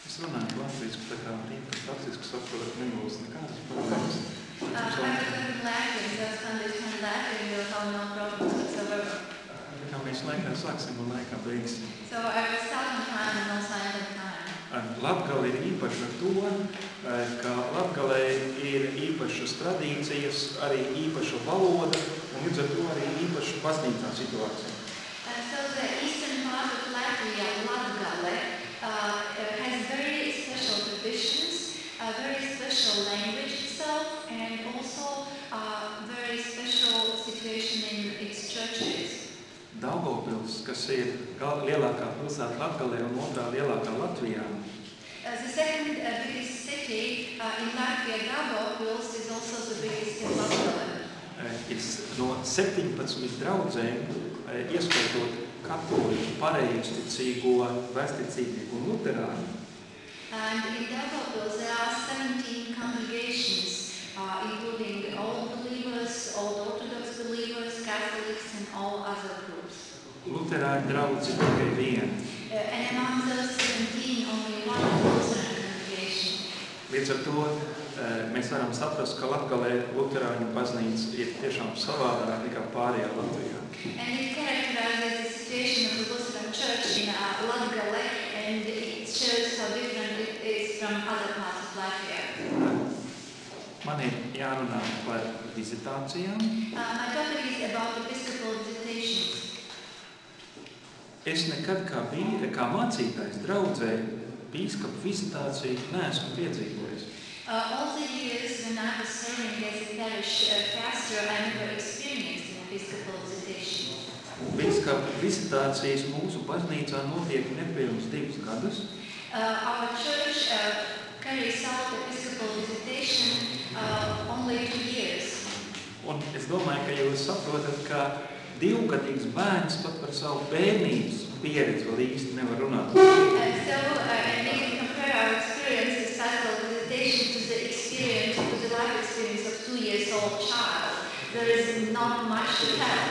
Es runāju latviski, tā kā Rīta praktiski saprot, nebūs nekādas problēmas. I was Latin, so I understand Latin, you'll have no problems whatsoever. Tā kā mēs laikā sāksim un laikā beigsim. So I will start on time and also end on time. Latgale ir īpaša to, ka Latgalē ir īpašas tradīcijas, arī īpaša valoda un līdz ar to arī īpaša baznīcā situācija. So the eastern part of Latvia, Latgale, has very special traditions, a very special language itself, and also a very special situation in its churches. Daugavpils, kas ir lielākā pilsēta Latgalē un otrā lielākā Latvijā. The second biggest city in Latvia, Daugavpils, is also the biggest in Latgale. Ir no 17 draudzēm, ieskaitot katoļu, pareizticīgo, vēsticīgo un luterāņu. And in Daugavpils there are 17 congregations, including old believers, old Orthodox believers, Catholics, and all other groups. Luterāņu draudze tikai viena. And among those 17, only one Lutheran congregation. Līdz ar to mēs varam saprast, ka Latgalē luterāņu baznīca ir tiešām savādāk nekā pārējā Latvijā. And it characterizes the situation of the Lutheran Church in Latgale, and it shows how different it is from other parts of Latvia. Man ir jārunā par vizitācijām. My topic is about episcopal visitations. Es nekad kā mācītājs draudzē bīskapa vizitāciju neesmu piedzīvojis. All the years when I was serving as a parish pastor, I never experienced an episcopal visitation. Bīskapa vizitācijas mūsu baznīcā notiek nepilnus 2 gadus. Our church carries out episcopal visitation only 2 years. Un es domāju, ka jūs saprotat, ka 2-gadīgs bērns pat par savu bērnības pieredzi vēl īsti nevar runāt. And we can compare our experience as pastoral visitation to the experience, to the life experience of 2-year-old child. There is not much to tell.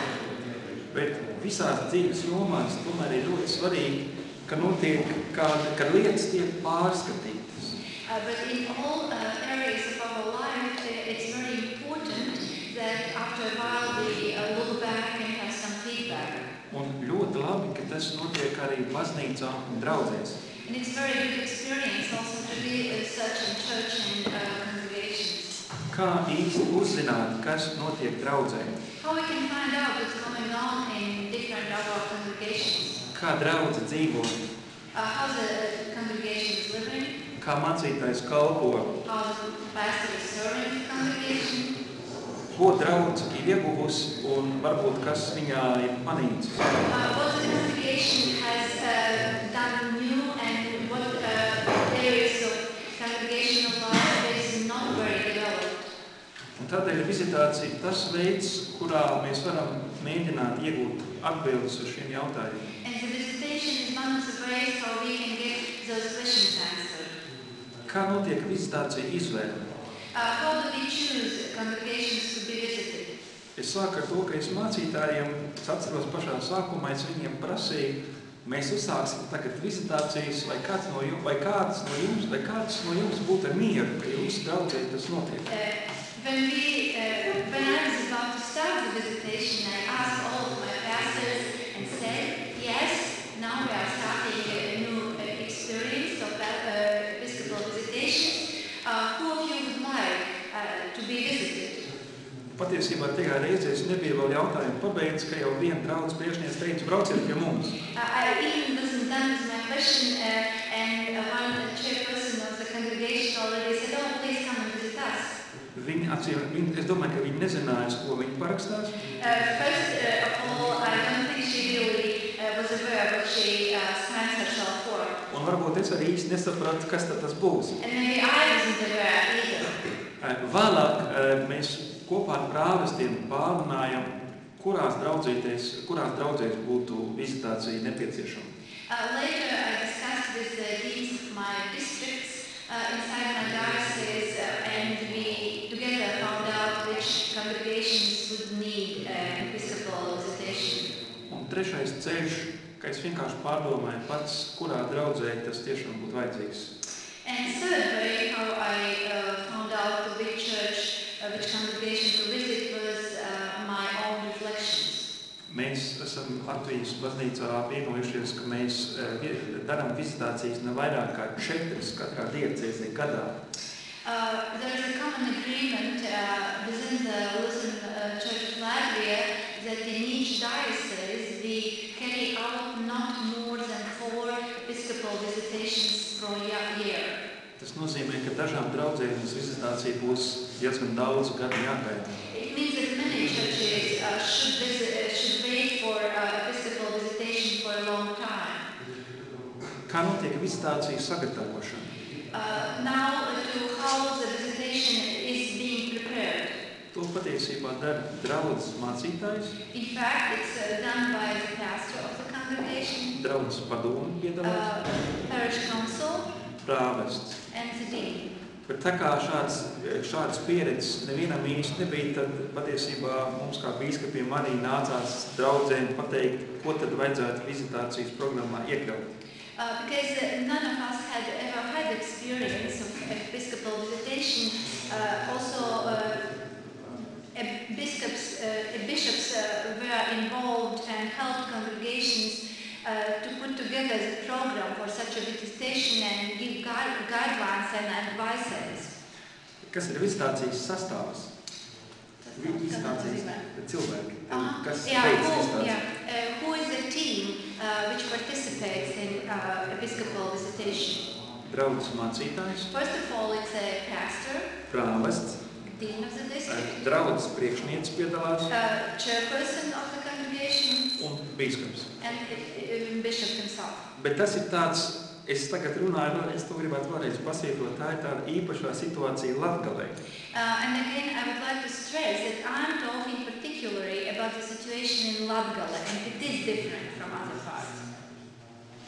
Bet visās dzīves jomās tomēr ir ļoti svarīgi, ka notiek kad lietas tiek pārskatītas. But in all areas of our life, it's very important that after a while we look back and have some feedback. Un ļoti labi, ka tas notiek arī baznīcā un draudzēs. And it's a very good experience also to be such in church and congregations. Kā īsti uzzināt, kas notiek draudzē? How we can find out what's going on in different of our congregations. Kā draudze dzīvo? How the congregation is living. Kā mācītājs kalpo? How the pastor is serving the congregation. Ko draudze ir ieguvusi un varbūt kas viņā ir panīcis? What the congregation has done new and what areas of congregational life is not very developed. Un tādēļ vizitācija ir tas veids, kurā mēs varam mēģināt iegūt atbildes uz šiem jautājumiem. And the visitation is one of the ways how we can get those questions answered. Kā notiek vizitācija izvēle? How do we choose congregations to be visited? Es sāku ar to, ka es mācītājiem, es atceros pašā sākumā, es viņiem prasīju, mēs uzsāksim tagad vizitācijas, vai kāds no jums būtu ar mieru, ka jūsu draudzē tas notiek. When I was about to start the visitation, I asked all of my pastors and said, yes, now we are starting a new experience of episcopal visitations. Who of you would like to be visited? Patiesībā tajā reizē es nebiju vēl jautājumu pabeidz, ka jau viena draudz priekšniece teica, brauciet pie mums. I even wasn't done with my question and one chairperson of the congregation already said, oh, please come and visit us. Es domāju, ka viņi nezināja, ko viņi parakstās. First of all, I don't think she really was aware what she signed herself for. Un varbūt es arī īsti nesapratu, kas tad tas būs. And maybe I wasn't aware either. Vēlāk mēs kopā ar prāvestiem pārunājam, kurās draudzēs būtu vizitācija nepieciešama. Later, I discussed with the deans of my districts inside my diocese, and we together found out which congregations would need episcopal visitation. Un trešais ceļš, ka es vienkārši pārdomāju pats, kurā draudzē tas tiešām būtu vajadzīgs. And third way, how I found out which church, which congregation to visit was my own reflections. Mēs esam Latvijas baznīcā vienojušies, ka mēs darām vizitācijas ne vairāk kā 4 katrā diecēzē gadā. There is a common agreement within the Lutheran Church of Latvia that in each diocese we carry out not more than 4 episcopal visitations per year. Tas nozīmē, ka dažām draudzēm uz vizitāciju būs diezgan daudz gadu jāgaida. It means that many churches should wait for episcopal visitation for a long time. Kā notiek vizitāciju sagatavošana? Now to how the visitation is being prepared. To patiesībā dara draudzes mācītājs, In fact, it's done by the pastor of the congregation, draudzes padomu piedalās, parish council, prāvests. and the dean. Bet tā kā šādas pieredzes nevienam īsti nebija, tad patiesībā mums kā bīskapiem arī nācās draudzēm pateikt, ko tad vajadzētu vizitācijas programmā iekļaut. Because none of us had ever had experience of episcopal visitation, bishops were involved and helped congregations to put together the program for such a visitation and give guidelines and advices. Kas ir vizitācijas sastāvs? Vizitācijas cilvēki. Kas veids vizitāciju? Who is the team which participates in episcopal visitation? Draudzes mācītājs, First of all, it's a pastor, prāvests, dean of the district, draudzes priekšniece piedalās chairperson of the congregation, un bīskaps. and bishop himself. Bet tas ir tāds, es tagad runāju, es to gribētu vēlreiz pasvītrot, tā ir tāda īpašā situācija Latgalē. And again, I would like to stress that I'm talking particularly about the situation in Latgale, and it is different from other parts.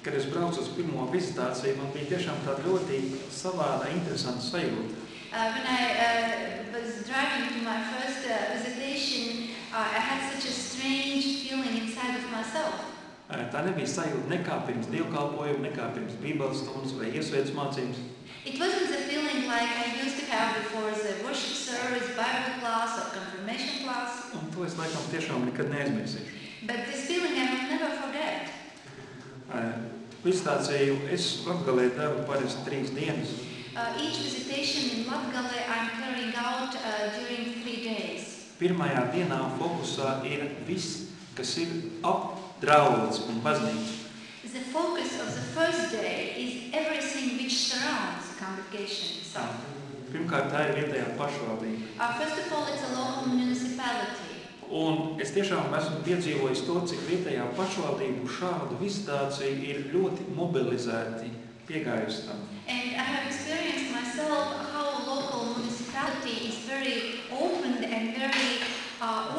Kad es braucu uz pirmo vizitāciju, man bija tiešām tāda ļoti savāda, interesanta sajūta. When I was driving to my first visitation, I had such a strange feeling inside of myself. Tā nebija sajūta nekā pirms dievkalpojuma, nekā pirms bībeles stundas vai iesvētas mācības. It wasn't the feeling like I used to have before the worship service, Bible class or confirmation class. Un to es laikam tiešām nekad neaizmirsīšu. But this feeling I will never forget. Vizitāciju es Latgalē devu parasti 3 dienas. Each visitation in Latgale I'm carrying out during 3 days. Pirmajā dienā fokusā ir viss, kas ir ap draudzi un baznīcu. The focus of the first day is everything which surrounds the congregation itself. Pirmkārt, tā ir vietējā pašvaldība. First of all, it's a local municipality. Un es tiešām esmu piedzīvojis to, cik vietējā pašvaldību šādu vizitāciju ir ļoti mobilizēti piegājusi tam. And I have experienced myself how local municipality is very open and very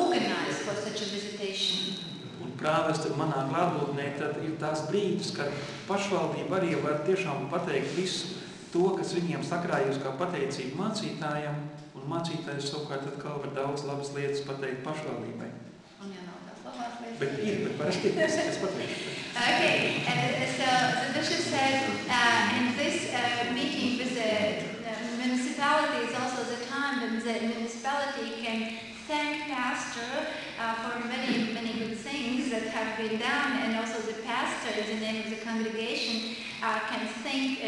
organized for such a visitation. Un prāvesti manā klātbūtnē tad ir tās brīdis, kad pašvaldība arī var tiešām pateikt visu to, kas viņiem sakrājusi kā pateicību mācītājiem, un mācītājs savukārt atkal var daudz labas lietas pateikt pašvaldībai. Bet parasti es pateikšu. Okay, so the bishop said in this meeting with the municipality is also the time when the municipality can thank pastor for many, many good things that have been done, and also the pastor in the name of the congregation can thank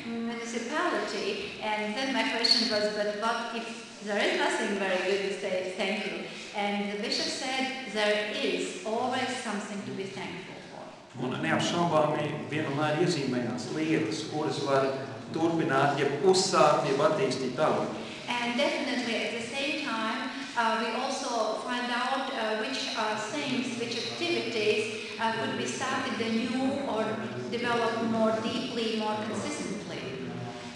municipality. And then my question was, but what if there is nothing very good to say thank you? And the bishop said there is always something to be thankful for. Un neapšaubāmi vienmēr iezīmējās lietas, kuras var turpināt, jeb uzsākt, jeb attīstīt tālāk. And definitely at the same time, we also find out which things, which activities could be started anew or developed more deeply, more consistently.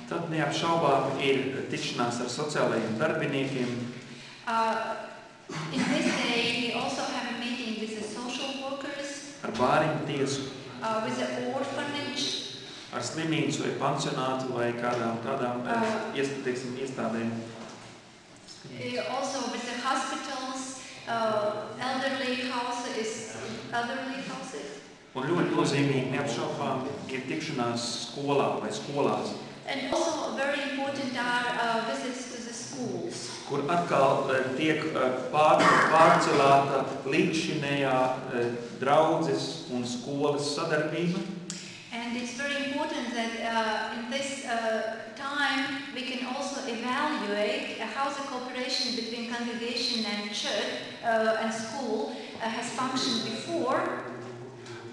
Tad neapšaubāmi ir tikšanās ar sociālajiem darbiniekiem. In this day, we also have a meeting with the social workers, Ar bāriņu tiesu, with the orphanage, ar slimnīcu vai pansionātu vai kādām iestādēm. also with the hospitals, elderly houses, Un ļoti nozīmīgi, neapšaubām, ir tikšanās skolā vai skolās, And also very important are visits to the schools. kur atkal tiek pārcelāta līdzšinējā draudzes un skolas sadarbība. And it's very important that in this time we can also evaluate how the cooperation between congregation and church and school has functioned before.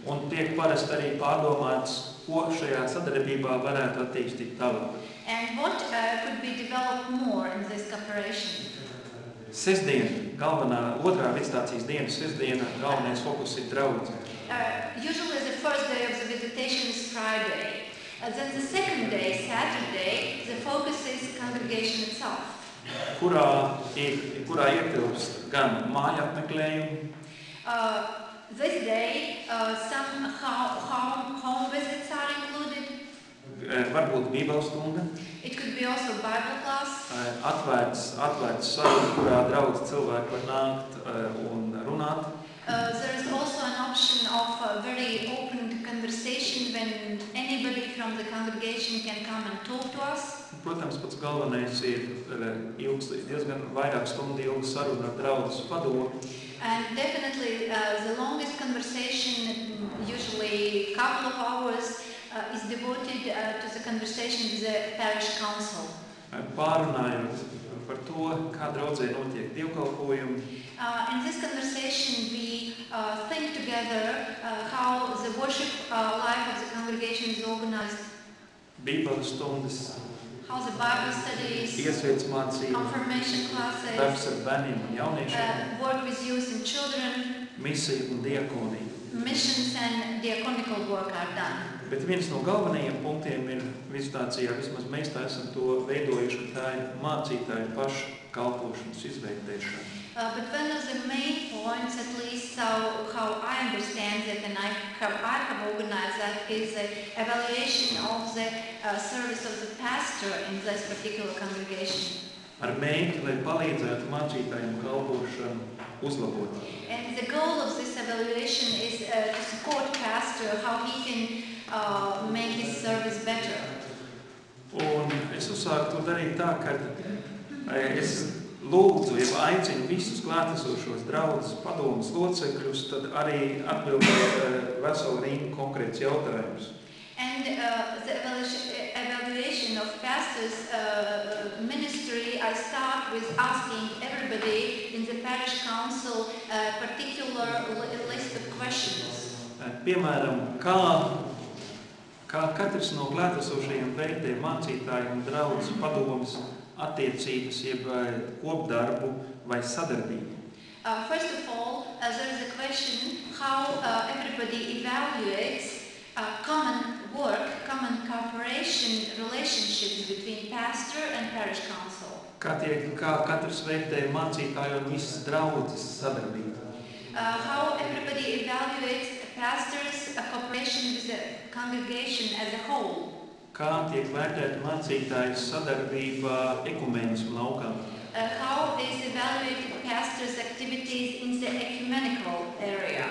Un tiek parasti arī pārdomāts, ko šajā sadarbībā varētu attīstīt tālāk. And what could be developed more in this cooperation. Sestdiena, otrā visitācijas diena, sestdiena, galvenais fokus ir draudze. Usually the first day of the visitation is Friday. Then the second day, Saturday, the focus is congregation itself. Kurā ietilpst gan māju apmeklējumi, This day, some home visits are included. varbūt bībeles stunda, It could be also Bible class. atvērts saruna, kurā draudz cilvēki var nākt un runāt. There is also an option of a very open conversation when anybody from the congregation can come and talk to us. Protams, pats galvenais ir diezgan vairāk stundu ilga saruna ar draudzes padomu. And definitely the longest conversation, usually a couple of hours, is devoted to the conversation with the parish council. Pārunājot par to, kā draudzē notiek dievkalpojumi. In this conversation, we think together how the worship life of the congregation is organized, Bībeles stundas, how the Bible studies, iesveic mācība, confirmation classes, darbs ar bērniem un jauniešiem, work with youth and children, misija un diakonija. missions and diaconical work are done. Bet viens no galvenajiem punktiem ir visitācijā, vismaz mēs tā esam to veidojuši, ka tā ir mācītāju pašu kalpošanas izvērtēšana. But one of the main points, at least how I understand it and how I have organized that, is the evaluation of the service of the pastor in this particular congregation. Ar mērķi, lai palīdzētu mācītājiem kalpošanu uzlabot. And the goal of this evaluation is to support pastor, how he can make his service better. Un es uzsāku to darīt tā, ka es lūdzu, ja aicinu visus klātesošos draudzes padomus locekļus, tad arī atbildēt veselu rindu konkrēts jautājumus. And the evaluation of pastor's ministry, I start with asking everybody in the parish council a particular list of questions. Piemēram, kā katrs no klātesošajiem vērtē mācītāju un draudzes padomus attiecības, jeb kopdarbu vai sadarbību. First of all, there is a question how everybody evaluates common work, common cooperation relationships between pastor and parish council. Kā katrs vērtē mācītāju un visas draudzes sadarbību. How everybody evaluates pastor's cooperation with the congregation as a whole. Kā tiek vērtēta mācītāju sadarbība ekumēnismu laukā. How is evaluated pastor's activities in the ecumenical area.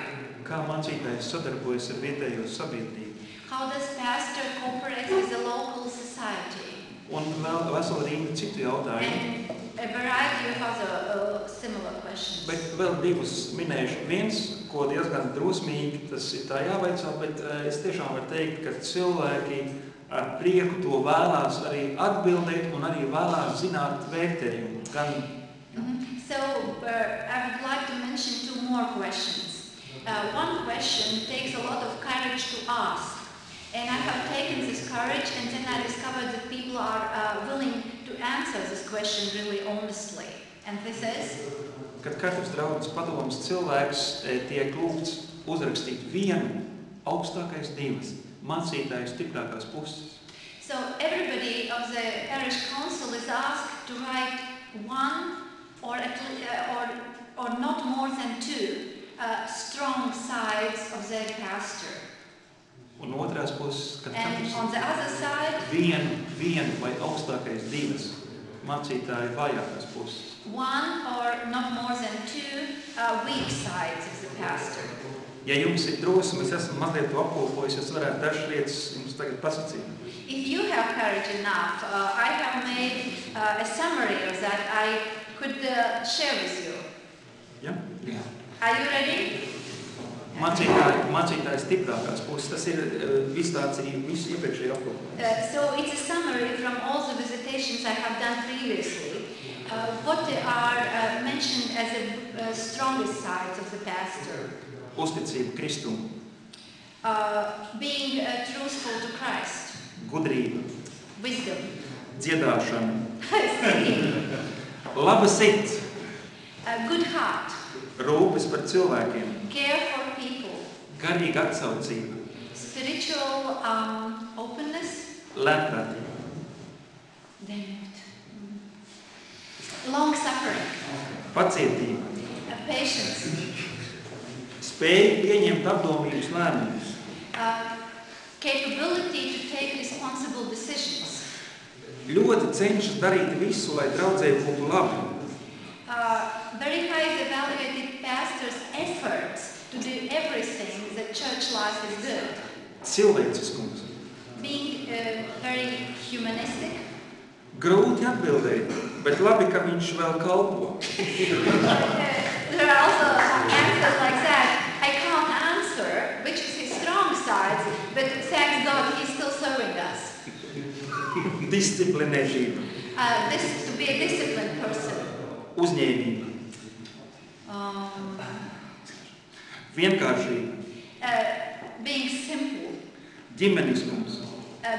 Kā mācītājs sadarbojas ar vietējo sabiedrību. How does pastor cooperate with the local society. Un vēl vesela rinda citu jautājumu. And a variety of other similar questions. Bet vēl divus minēšu. Viens, ko diezgan drosmīgi, tas ir tā jāvaicā, bet es tiešām varu teikt, ka cilvēki ar prieku to vēlās arī atbildēt un arī vēlās zināt vērtējumu. So I would like to mention two more questions. One question takes a lot of courage to ask. And I have taken this courage, and then I discovered that people are willing to answer this question really honestly. And this is? Kad katrs draudzes padomus cilvēks tiek lūgts uzrakstīt vienu, augstākais divas, mācītāju stiprākās puses. So everybody of the parish council is asked to write one or not more than two strong sides of their pastor. Un otrās puses, kad And katrs on the other side, vienu vai augstākais divas, mācītāju vājākās puses. one or not more than two weak sides of the pastor. Ja jums ir drosme, es esmu mazliet to apkopojis, es varētu dažas lietas jums tagad pasakīt. If you have courage enough, I have made a summary of that I could share with you. Ja? Are you ready? Mācītāja stiprākās puses, tas ir visu iepriekšēju apkopojumu. So it's a summary from all the visitations I have done previously. What are mentioned as the strongest sides of the pastor? Uzticība Kristum, Being truthful to Christ, gudrība, wisdom, dziedāšana, singing, laba sirds, a good heart, rūpes par cilvēkiem, care for people, garīga atsaucība, spiritual openness, lētprātība, long suffering, pacietība, patience, spēja pieņemt apdomīgus lēmumus, capability to take responsible decisions, ļoti cenšas darīt visu, lai draudzē būtu labi, very highly evaluated pastors' efforts to do everything that church life is good, cilvēciskums. being very humanistic. Grūti atbildēt, bet labi, ka viņš vēl kalpo. There are also answers like that. I can't answer which is his strong sides, but thanks God he's still serving us. Disciplinētība, This to be a disciplined person. uzņēmība, vienkāršība, Being simple, ģimeniskums,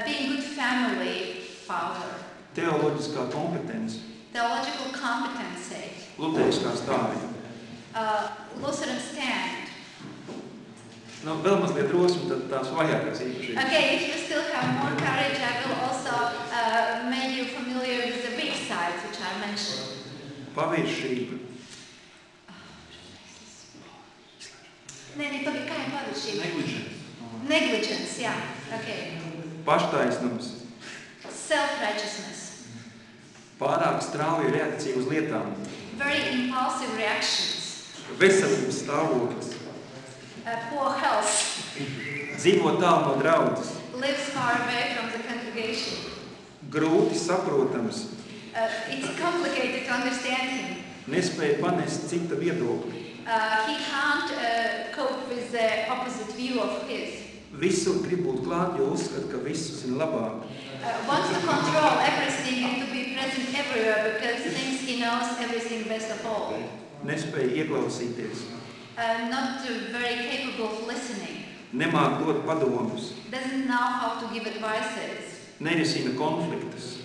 being good family father, teoloģiskā kompetence, theological competency, luteriskā stāvība. Lutheran stand. Vēl mazliet drosmi, tad tās vajākās īpašības. Okay, if you still have more courage, I will also make you familiar with the weak sides which I mentioned. Paviršība, Negligence, yeah. Okay. paštaisnums, Self-righteousness. pārāk strauja reakcija uz lietām, Very impulsive reactions. veselības stāvoklis, Poor health. dzīvo tālu no draudzes, Lives far away from the congregation. grūti saprotams, It's complicated to understand him. nespēja panest cita viedokli, He can't cope with the opposite view of his. visur grib būt klāt, jo uzskata, ka visu zina labāk. Wants to control everything and to be present everywhere because thinks he knows everything best of all. Nespēja ieklausīties, Not very capable of listening. nemāk dot padomus, Doesn't know how to give advices. nerisina konfliktus,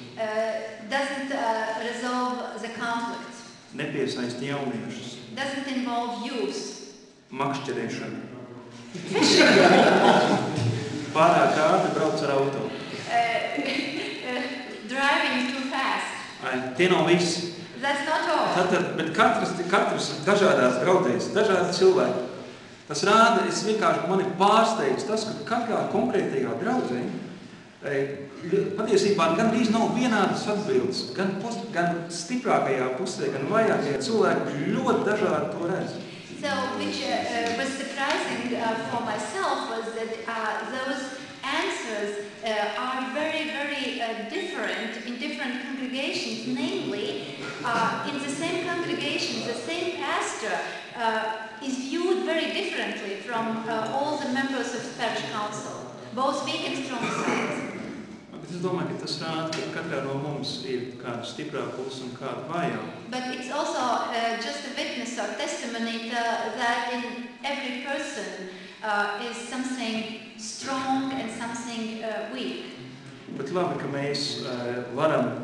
Doesn't resolve the conflict. nepiesaista jauniešus, Doesn't involve youth. makšķerēšana. Pārāk ātri brauc ar auto. Driving too fast. Tie nav visi. That's not all. Tātad, bet katrs dažādās draudzēs, dažādi cilvēki. Tas rāda, es vienkārši mani pārsteidzu tas, ka katrā konkrētajā draudzē patiesībā gandrīz nav vienādas atbildes. Gan stiprākajā pusē, gan vajākajā cilvēki ļoti dažādi to redz. So, which was surprising for myself was that those answers are very, very different in different congregations. Namely, in the same congregation, the same pastor is viewed very differently from all the members of the parish council, both weak and strong sides. Bet es domāju, ka tas rāda, ka katrā no mums ir kāda stiprā puse un kāda vājā. But it's also just a witness or testimony that in every person is something strong and something weak. Bet labi, ka mēs varam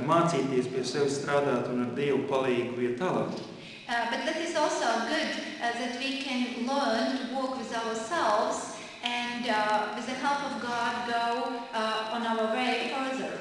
mācīties pie sevis strādāt un ar Dievu palīgu iet tālāk. But that is also good that we can learn to walk with ourselves and with the help of God go on our way further.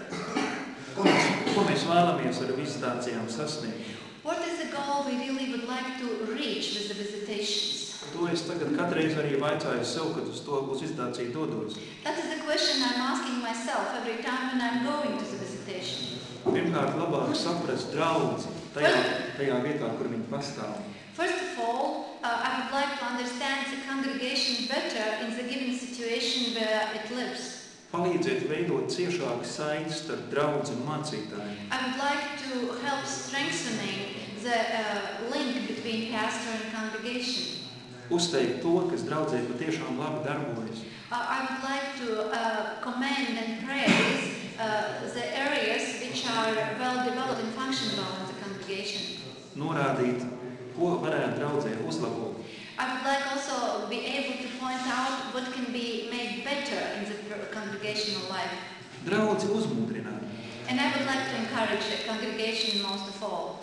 Ko mēs vēlamies ar visitācijām sasniegt? What is the goal we really would like to reach with the visitations? To es tagad katreiz arī vaicāju sev, kad uz visitāciju dodos. That is the question I'm asking myself every time when I'm going to the visitation. Pirmkārt, labāk saprast draudzi tajā vietā, kur viņi pastāv. First of all, I would like to understand the congregation better in the given situation where it lives. Palīdziet veidot ciešāku saiti starp draudzi un mācītājiem. I would like to help strengthening the link between pastor and congregation. Uzteikt to, kas draudzē patiešām labi darbojas. I would like to commend and praise the areas which are well developed and function well in the congregation. Norādīt, ko varētu draudzē uzlabot. I would like also be able to point out what can be made better in the congregational life. Draudzi uzmundrināt. And I would like to encourage the congregation most of all.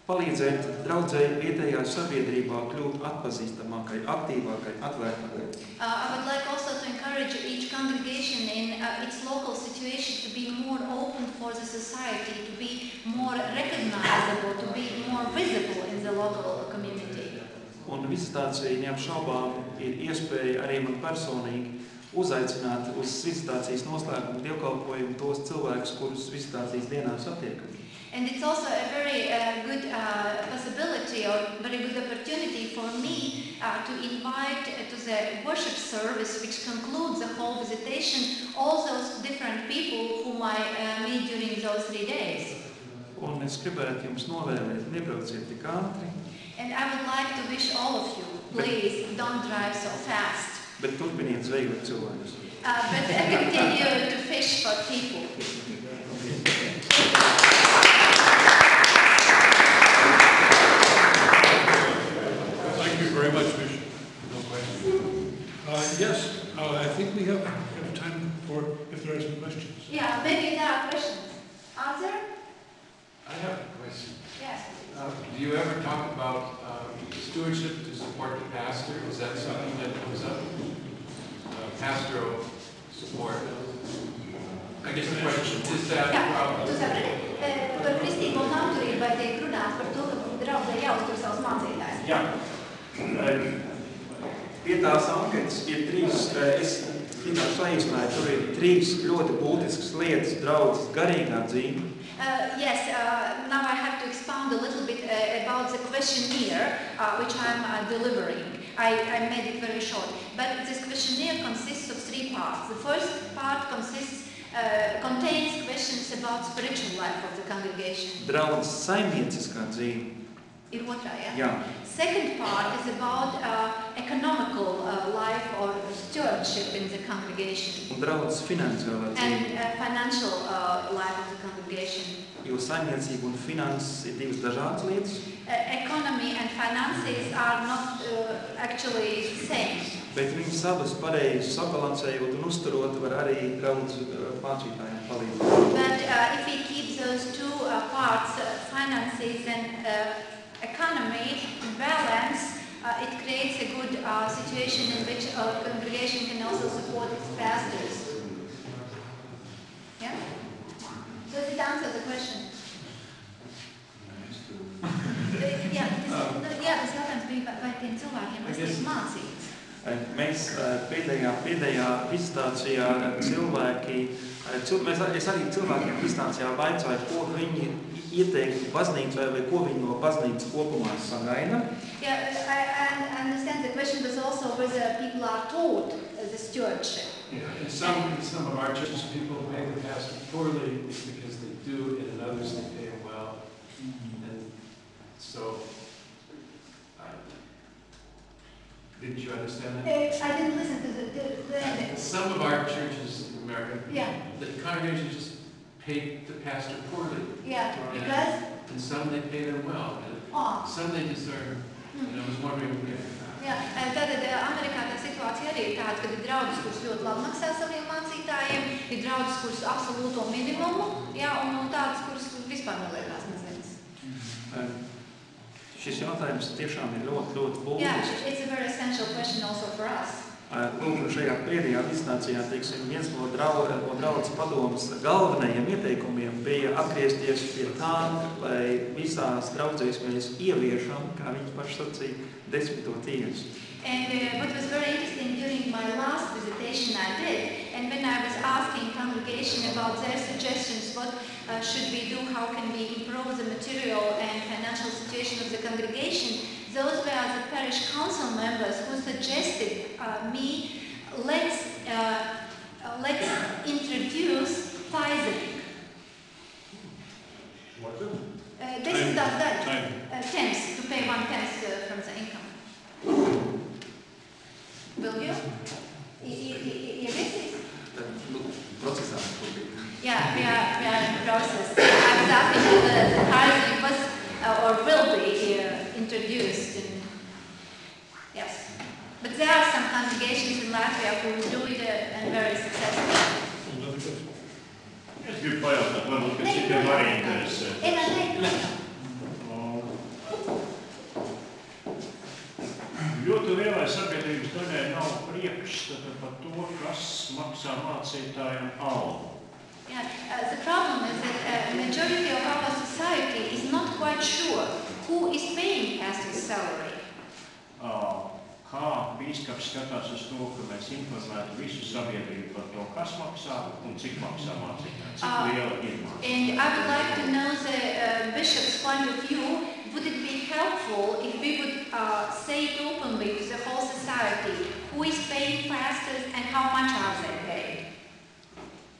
Palīdzēt draudzē vietējā sabiedrībā kļūt atpazīstamākai, aktīvākai, atvērtākai. I would like also to encourage each congregation in its local situation to be more open for the society, to be more recognizable, to be more visible in the local community. Un vizitācija neapšaubām ir iespēja arī man personīgi uzaicināt uz vizitācijas noslēgumu dievkalpojumu tos cilvēkus, kurus vizitācijas dienā satiekam. And it's also a very good possibility or very good opportunity for me to invite to the worship service which concludes the whole visitation all those different people whom I meet during those 3 days. Un es gribētu jums novēlēt, nebrauciet tik ātri. And I would like to wish all of you, please don't drive so fast. Bet turpiniet zvejot cilvēkus. But continue to fish for people. Thank you very much, Bishop. No question. Yes, I think we have time for if there are some questions. Yeah, maybe there are questions. Answer? I have a question. Yes. Do you ever talk about stewardship to support the pastor? Is that something that comes up? Pastoral support. I guess the question is that Tu saprati, par kristīgo autorību vai tiek runāts par to, ka draudzē jāuztur savus mācītājus? Jā. Pie tās anketas ir 3, es vienkārši saīsināju, tur ir 3 ļoti būtiskas lietas draudzes garīgā dzīve. Yes, now I have to expound a little bit about the questionnaire which I'm delivering. I made it very short. But this questionnaire consists of 3 parts. The first part contains questions about spiritual life of the congregation. Draudzes saimnieciskā dzīve. Ir otrā, ja? Jā. Second part is about economical life or stewardship in the congregation. Un draudzes finansiālā dzīve. And financial life of the congregation. Jo saimniecība un finanses ir 2 dažādas lietas. Economy and finances are not actually the same. Bet viņas abas pareizi sabalansējot un uzturot var arī draudzes mācītājiem palīdzēt. But if we keep those 2 parts, finances and economy in balance, it creates a good situation in which a congregation can also support its pastors. Yeah? Does it answer the question? Tas jautājums bija, vai tiem cilvēkiem tas tiek mācīts? Mēs pēdējā vizitācijā cilvēki, es arī cilvēkiem vizitācijā vaicāju, ko viņi ieteiktu baznīcai vai ko viņi no baznīcas kopumā sagaida. Yeah, I understand the question was also whether people are taught the stewardship. Yeah, in some of our churches, people pay the pastor poorly because they do, and in others they pay him well. And so, didn't you understand that? I didn't listen to the ending. Some of our churches in America, Yeah. the congregation just pay the pastor poorly. Yeah, because? And some they pay them well, and Oh. some they deserve. And I was wondering if Jā, tātad Amerikā tā situācija arī ir tāda, ka ir draudzes, kuras ļoti labi maksā saviem mācītājiem, ir draudzes, kuras absolūto minimumu, jā, un tādas, kuras vispār neliekās nezins. Šis jautājums tiešām ir ļoti Yeah, būtisks. it's a very essential question also for us. Lūk, šajā pēdējā vizitācijā, teiksim, viens no draudzes padomas galvenajiem ieteikumiem bija atgriezties pie tā, lai visās draudzēs mēs ieviešam, kā viņi paši sacīja, 10. tiesu. And what was very interesting during my last visitation I did, and when I was asking congregation about their suggestions, what should we do, how can we improve the material and financial situation of the congregation, those were the parish council members who suggested me, let's introduce tithing. What is it? This is that Time. tenth, to pay 1/10 from the income. Will you? Procesā šobrīd. Yeah, we are in the process. I was asking whether the tithing was or will be introduced. Yes. But there are some congregations in Latvia who do it and very successful. Another question? Es gribu pajautāt, varbūt, ka citiem arī interesē. Ļoti lielai sabiedrības daļai nav priekšstata par to, kas maksā mācītājiem algu. Yeah, the problem is that majority of our society is not quite sure who is paying pastor's salary. Kā bīskaps skatās uz to, ka mēs informētu visu sabiedrību par to, kas maksā un cik maksā mācītāji, cik liela ir mācītāji? And I would like to know the bishop's point of view. Would it be helpful if we would say it openly to the whole society who is paying pastors and how much are they paid?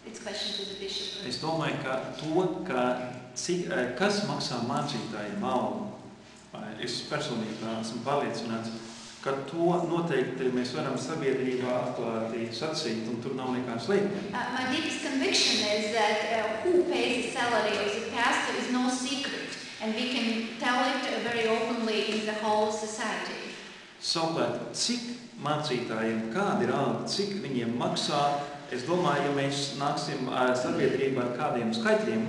It's a question to the bishop. Es domāju, ka kas maksā mācītājiem algu, es personīgi esmu pārliecināts, ka to noteikti mēs varam sabiedrībā atklāti sacīt, un tur nav nekā slēpt. My deepest conviction is that who pays the salary of the pastor is no secret, and we can tell it very openly in the whole society. Savukārt, cik mācītājiem, kāda ir alga, cik viņiem maksā, es domāju, ja mēs nāksim sabiedrībā ar kādiem skaitļiem,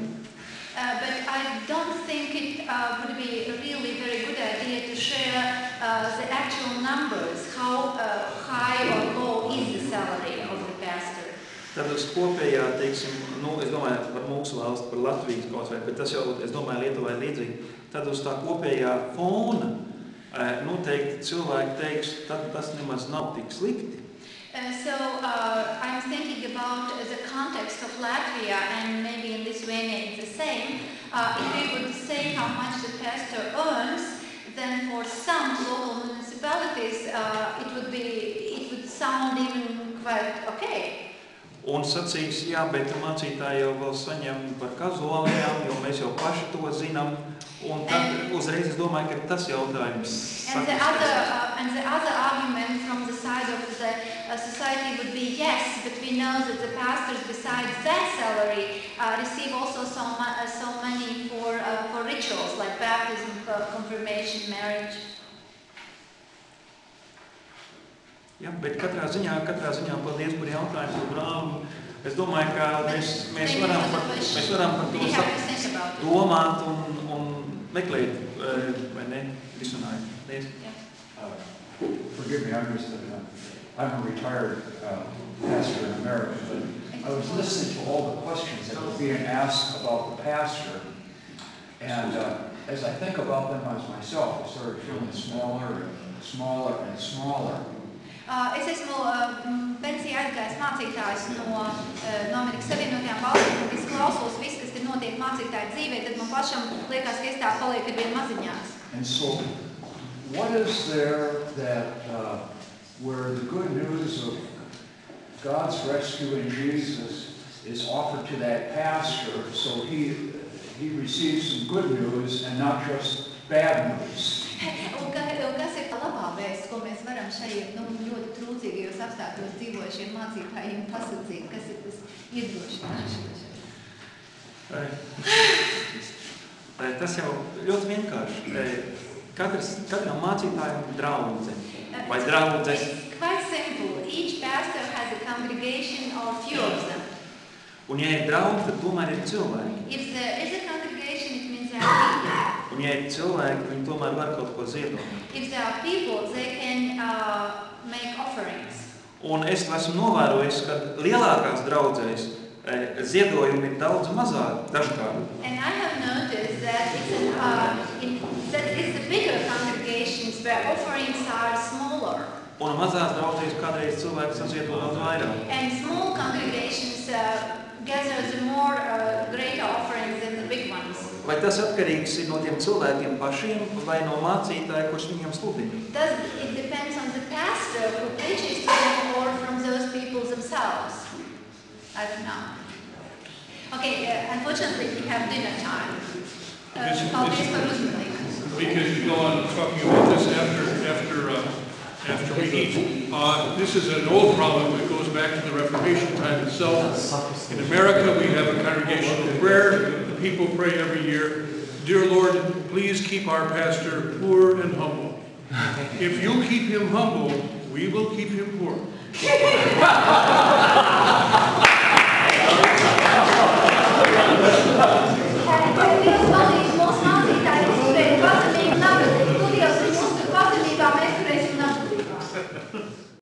but I don't think it would be a really very good idea to share the actual numbers, how high or low is the salary of the pastor. tad uz kopējā, teiksim, es domāju par mūsu valsti, par Latvijas kaut vai, bet tas jau, es domāju, Lietuvai līdzīgi, tad uz tā kopējā fona noteikti cilvēki teiks, tad tas nemaz nav tik slikti. So I'm thinking about the context of Latvia, and maybe in Lithuania it's the same. If we would say how much the pastor earns, then for some local municipalities it would sound even quite okay. Un sacīs, jā, bet mācītāji jau vēl saņem par kazolējām, jo mēs jau paši to zinām. Un tad uzreiz es domāju, ka tas jautājums And the other argument from the side of the society would be yes, but we know that the pastors, besides their salary, receive also some money for rituals like baptism, confirmation, marriage. Jā, bet katrā ziņā paldies par jautājumu, brāli. Es domāju, ka mēs varam par to domāt un meklēt, vai ne, risinājumu. Forgive me, I'm a retired pastor in America, but I was listening to all the questions that were being asked about the pastor, and as I think about them as myself, I started feeling smaller and smaller and smaller. Es esmu pensijā aizgājis mācītājs no Amerikas Savienotajām valstīm, un es klausos viss, kas notiek mācītāju dzīvē, tad man pašam liekas, ka es tā palieku ar vien maziņās. And so, what is there that where the good news of God's rescue in Jesus is offered to that pastor, so he receives some good news and not just bad news? Un kas ir tā labā vēsts, ko mēs varam šeit ļoti trūcīgajos apstākļos dzīvojušiem mācītājiem pasakīt, kas ir tas iedrošināšanas? Tas jau ļoti vienkārši. Katram mācītājam draudze vai draudzes. It's quite simple. Each pastor has a congregation or few of them. Un ja ir draudze, tad tomēr ir cilvēki. If there is a congregation, it means there are people. Un ja ir cilvēki, viņi tomēr var kaut ko ziedot. If there are people, they can make offerings. Un es esmu novērojis, ka lielākās draudzēs ziedojumi ir daudz mazāk dažkārt. And I have noticed that it's the bigger congregations where offerings are smaller. Un mazās draudzēs kādreiz cilvēki saziedo daudz vairāk. And small congregations gather the more greater offerings than the big ones. Vai tas atkarīgs ir no tiem cilvēkiem pašiem vai no mācītāja, kurš viņiem sludina? It depends on the pastor who preaches to them or from those people themselves? I don't know. Okay, unfortunately we have dinner time. Paldies par uzmanību. We can go on talking about this after we eat. This is an old problem that goes back to the Reformation time itself. In America, we have a congregational prayer. The people pray every year, "Dear Lord, please keep our pastor poor and humble." If you keep him humble, we will keep him poor.